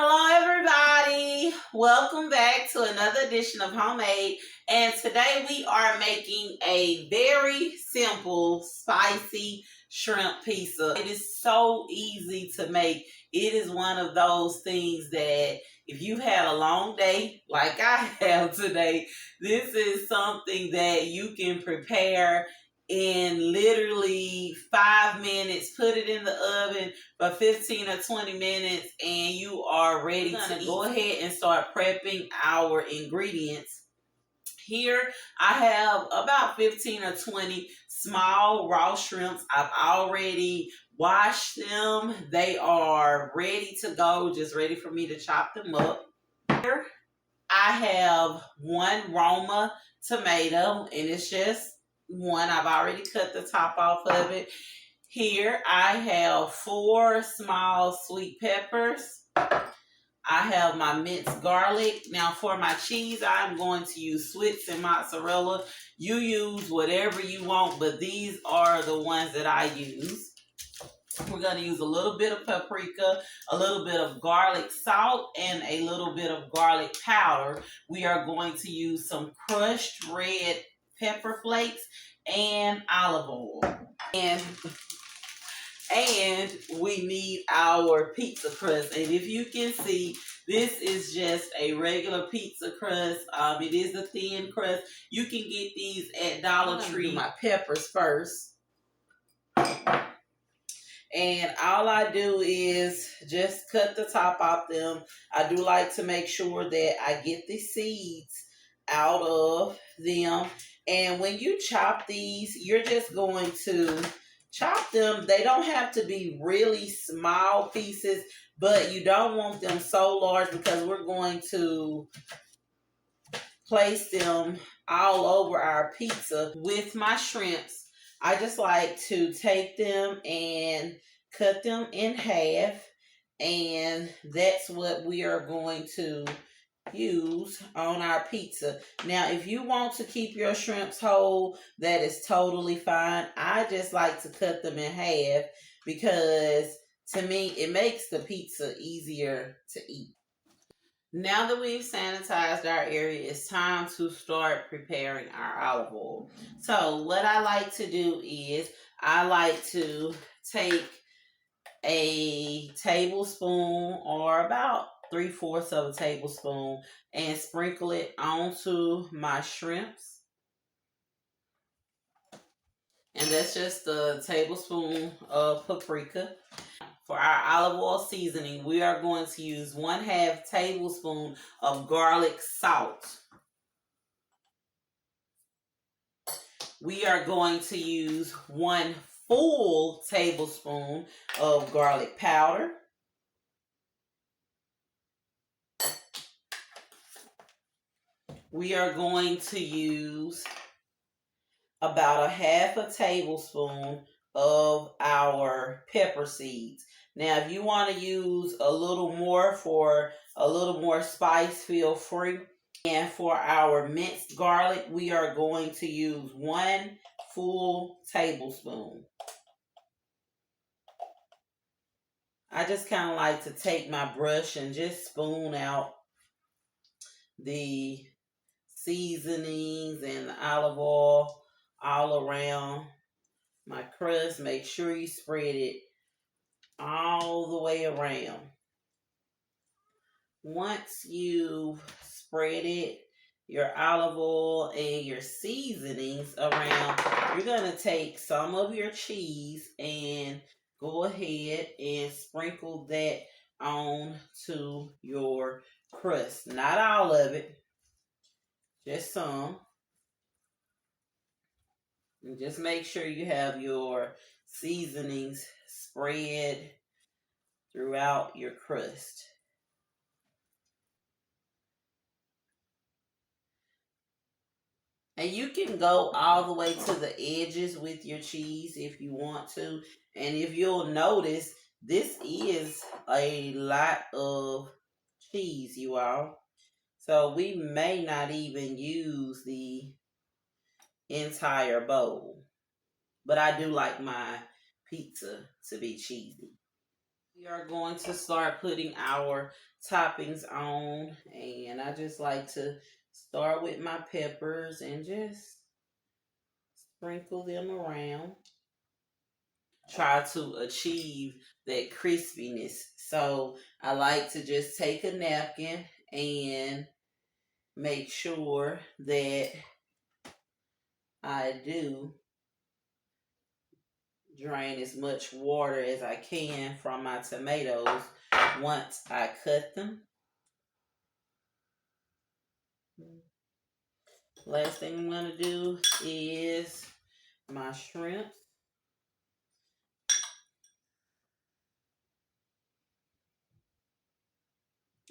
Hello everybody, welcome back to another edition of Homemade, and today we are making a very simple spicy shrimp pizza. It is so easy to make. It is one of those things that if you had a long day like I have today, this is something that you can prepare in literally 5 minutes. Put it in the oven for 15 or 20 minutes and you are ready to eat. Go ahead and start prepping our ingredients. Here I have about 15 or 20 small raw shrimps. I've already washed them. They are ready to go, just ready for me to chop them up. Here I have one Roma tomato, and it's just one. I've already cut the top off of it. Here I have 4 small sweet peppers. I have my minced garlic. Now for my cheese, I'm going to use Swiss and mozzarella. You use whatever you want, but these are the ones that I use. We're going to use a little bit of paprika, a little bit of garlic salt, and a little bit of garlic powder. We are going to use some crushed red pepper flakes and olive oil. And we need our pizza crust. And if you can see, this is just a regular pizza crust. It is a thin crust. You can get these at Dollar Tree. My peppers first. And all I do is just cut the top off them. I do like to make sure that I get the seeds out of them. And when you chop these, you're just going to chop them. They don't have to be really small pieces, but you don't want them so large because we're going to place them all over our pizza. With my shrimps, I just like to take them and cut them in half, and that's what we are going to use on our pizza. Now, if you want to keep your shrimps whole, that is totally fine. I just like to cut them in half because to me, it makes the pizza easier to eat. Now that we've sanitized our area, it's time to start preparing our olive oil. So what I like to do is I like to take a tablespoon or about 3/4 of a tablespoon and sprinkle it onto my shrimps. And that's just a tablespoon of paprika. For our olive oil seasoning, we are going to use 1/2 tablespoon of garlic salt. We are going to use 1 full tablespoon of garlic powder. We are going to use about 1/2 tablespoon of our pepper seeds. Now, if you want to use a little more for a little more spice, feel free. And for our minced garlic, we are going to use 1 full tablespoon. I just kind of like to take my brush and just spoon out the seasonings and the olive oil all around my crust. Make sure you spread it all the way around. Once you've spread it, your olive oil and your seasonings around, you're going to take some of your cheese and go ahead and sprinkle that on to your crust. Not all of it, just some. And just make sure you have your seasonings spread throughout your crust. And you can go all the way to the edges with your cheese if you want to. And if you'll notice, this is a lot of cheese, you all. So we may not even use the entire bowl. But I do like my pizza to be cheesy. We are going to start putting our toppings on, and I just like to start with my peppers and just sprinkle them around. Try to achieve that crispiness. So I like to just take a napkin and make sure that I do drain as much water as I can from my tomatoes once I cut them. Last thing I'm going to do is my shrimp.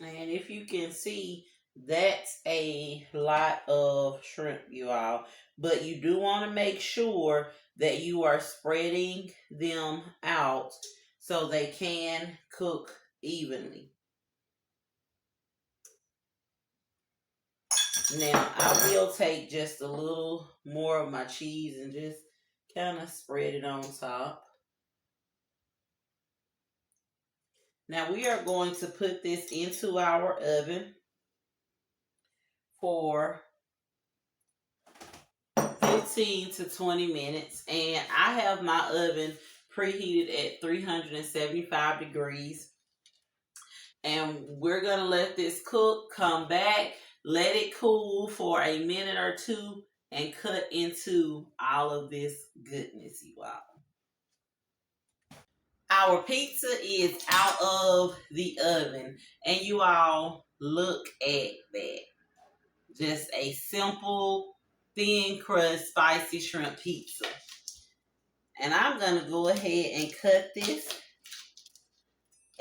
And if you can see, that's a lot of shrimp, you all. But you do want to make sure that you are spreading them out so they can cook evenly. Now, I will take just a little more of my cheese and just kind of spread it on top. Now, we are going to put this into our oven for 15 to 20 minutes. And I have my oven preheated at 375 degrees. And we're going to let this cook, come back, let it cool for a minute or two, and cut into all of this goodness, you all. Our pizza is out of the oven. And you all, look at that. Just a simple, thin crust, spicy shrimp pizza. And I'm going to go ahead and cut this.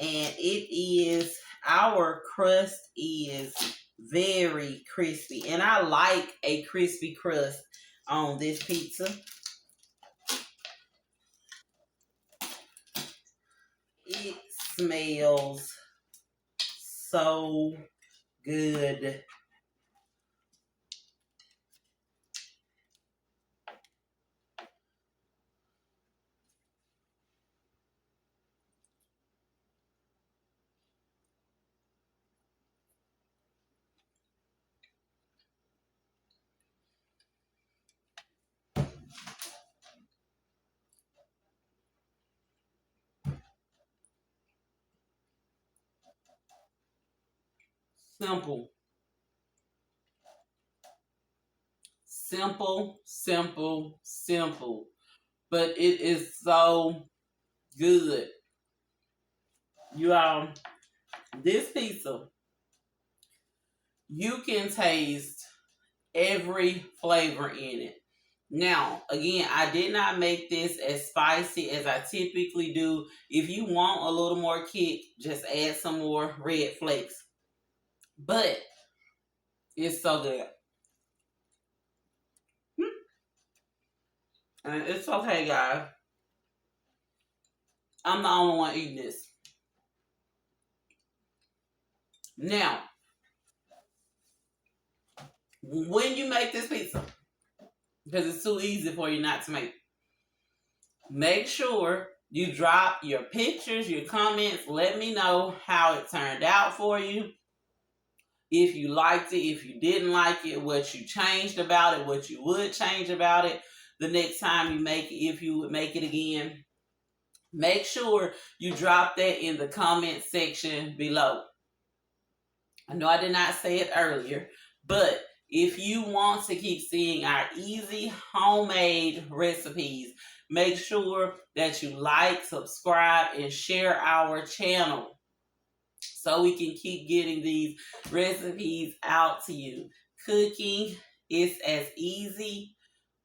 And it is, our crust is very crispy. And I like a crispy crust on this pizza. It smells so good. Simple. Simple, simple, simple. But it is so good. You all, this pizza, you can taste every flavor in it. Now, again, I did not make this as spicy as I typically do. If you want a little more kick, just add some more red flakes. But it's so good. And it's okay, guys. I'm the only one eating this. Now, when you make this pizza, because it's too easy for you not to make sure you drop your pictures, your comments. Let me know how it turned out for you. If you liked it, if you didn't like it, what you changed about it, what you would change about it the next time you make it, if you would make it again. Make sure you drop that in the comment section below. I know I did not say it earlier, but if you want to keep seeing our easy homemade recipes, make sure that you like, subscribe, and share our channel so we can keep getting these recipes out to you. Cooking is as easy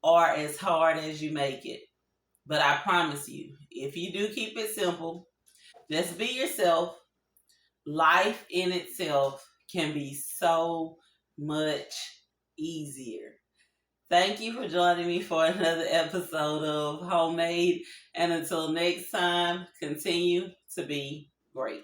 or as hard as you make it. But I promise you, if you do keep it simple, just be yourself, life in itself can be so much easier. Thank you for joining me for another episode of Homemade. And until next time, continue to be great.